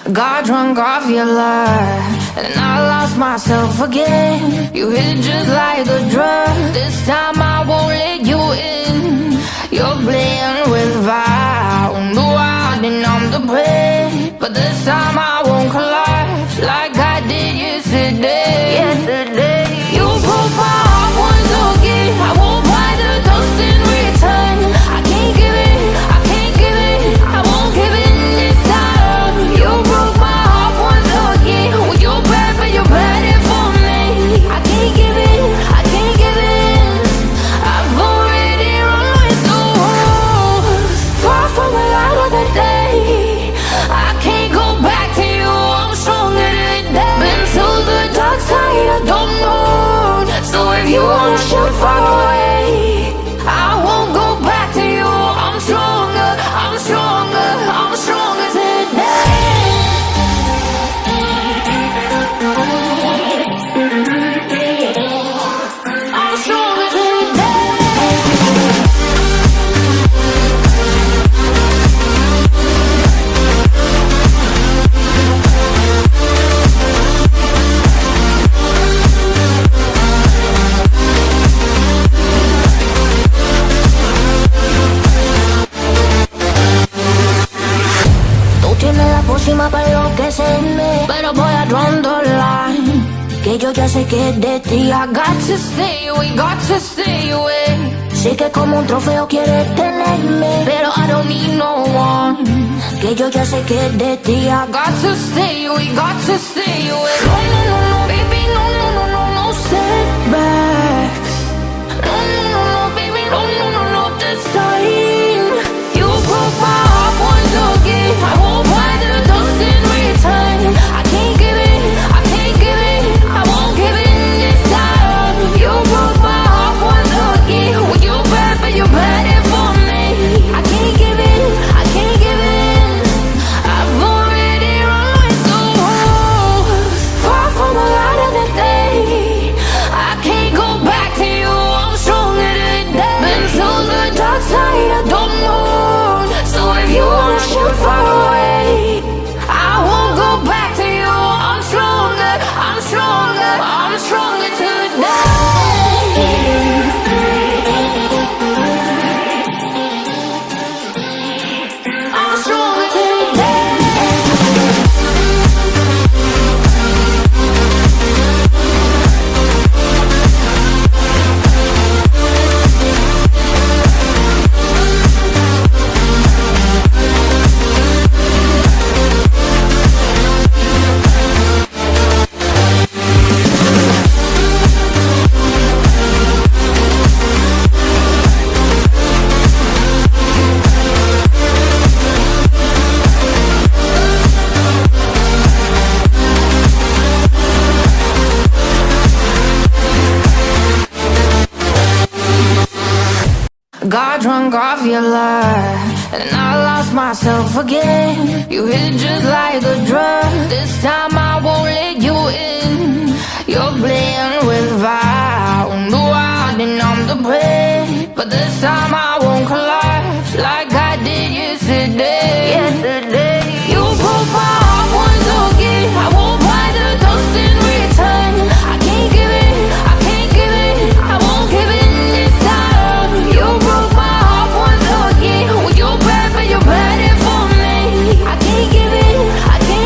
Got drunk off your love, and I lost myself again. You hit just like a drug. This time I won't let you in. You're playing with fire. No, I didn't numb the pain, but this time I won't collapse like I did yesterday. You broke my heart once again. I won't buy the dust in return. I can't give it, I can't give it, I won't give in this time. You broke my heart once again. Well, you're bad, but you're bad it for me. I can't give it, I can't give in. I've already run with the wolves, far from the light of the day. I can't go back to you, I'm stronger today. Been to the dark side, I don't know. So if you wanna shoot far away, I won't go back to you. I'm stronger, I'm stronger, I'm stronger today. I'm stronger today. Tú tienes la pócima para enloquecerme, pero voy a draw the line, que yo ya sé que es de ti. I got to stay away, got to stay away. Sé que como un trofeo quieres tenerme, pero I don't need no one, que yo ya sé que es de ti. I got to stay away, got to stay away. No, no, no, no, baby, no, no, no, no, no setbacks. No, no, no, no, baby, no, no, no, no, this time. You broke my heart once again. I won't buy the dust in return. I can't give it, I can't give it, I won't give in this time. You broke my heart once again. Well, you're bad, but you're bad it for me. I can't give it, I can't give in. I've already run with the wolves, far from the light of the day. I can't go back to you, I'm stronger today. Been to the dark side, I don't know. So if you wanna shoot far away, I won't go back to you. I'm stronger, I'm stronger, I'm stronger today. I'm stronger today. Got drunk off your love, and I lost myself again. You hit just like a drug. This time I won't let you in. You're playing with fire. No, I didn't numb the pain, but this time I won't collapse like I did yesterday. You broke my heart once again. I won't buy the dust in return. I can't give it, I can't give it, I won't give in this time. You broke my heart once again. Well, you're bad, but you're bad it for me. I can't give it, I can't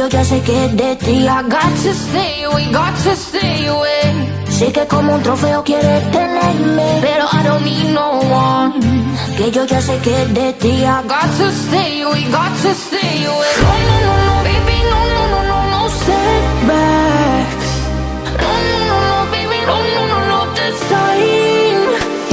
ya sé que es de ti. I got to stay away, got to stay away. Sé que como un trofeo quieres tenerme, pero I don't need no one. Que yo ya sé que es de ti. I got to stay away, got to stay away. No, no, no, no, baby, no, no, no, no, no setbacks. No, no, no, no, baby, no, no, no, no, this time.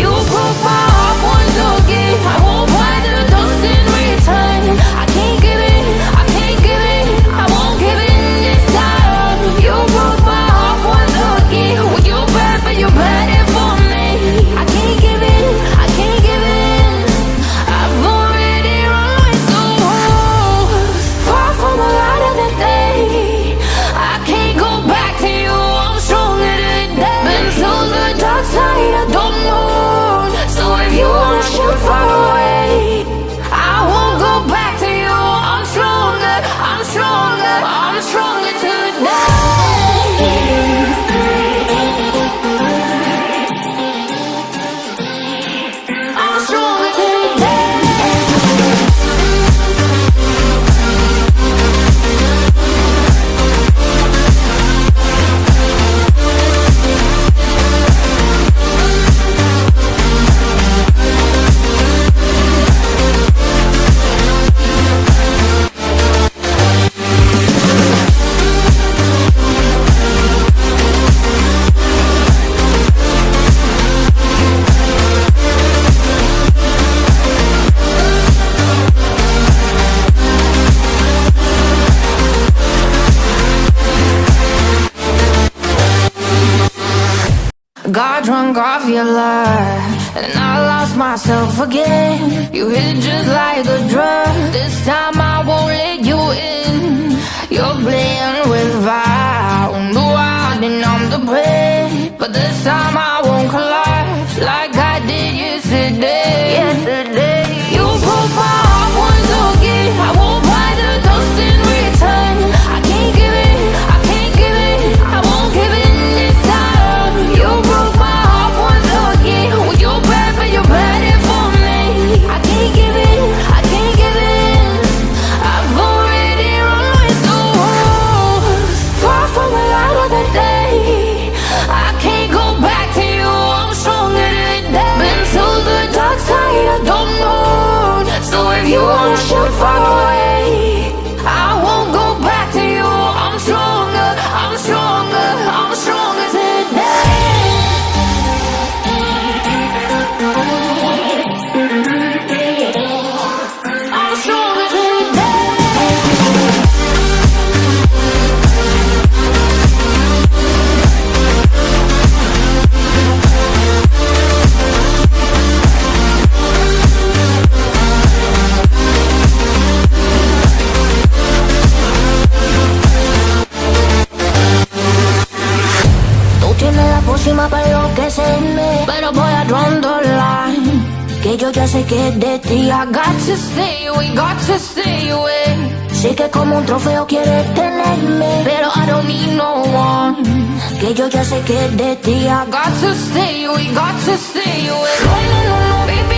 You broke my heart once again. I won't buy the dust in return. I can't give it, I can't give it, I won't give in this time. You broke my heart once again. Well, you're bad, but you're bad for me. I can't give in, I can't give in. I've already run with the wolves. Far from the light of the day. I can't go back to you, I'm stronger today. Been to the dark side of the moon. So if you wanna shoot far away, I won't go back to you. I'm stronger, I'm stronger, I'm stronger today. I'm stronger today. Got drunk off your lie, and I lost myself again. You hit just like a drug. This time I won't let you in. You're playing with fire. No, I didn't, I'm the prey. But this time I won't collapse like I did yesterday. You broke my heart once again. I won't buy the dust in return. I can't give it, I can't give it, I won't give in this time. You broke my heart once again. Well, you're bad, but you're bad for me. I can't give in, I can't give in. I've already run with the wolves. Far from the light of the day. I can't go back to you, I'm stronger today. Been to the dark side of the moon. So if you wanna shoot far away, I won't go back to you. I'm stronger, I'm stronger, I'm stronger today. I'm stronger today. Tú tienes la pócima para enloquecerme, pero voy a draw the line. Que yo ya sé que es de ti. I got to stay away, got to stay away. Sé que como un trofeo quieres tenerme, pero I don't need no one. Que yo ya sé que es de ti. I got to stay away, got to stay away. No, no, no, no, baby.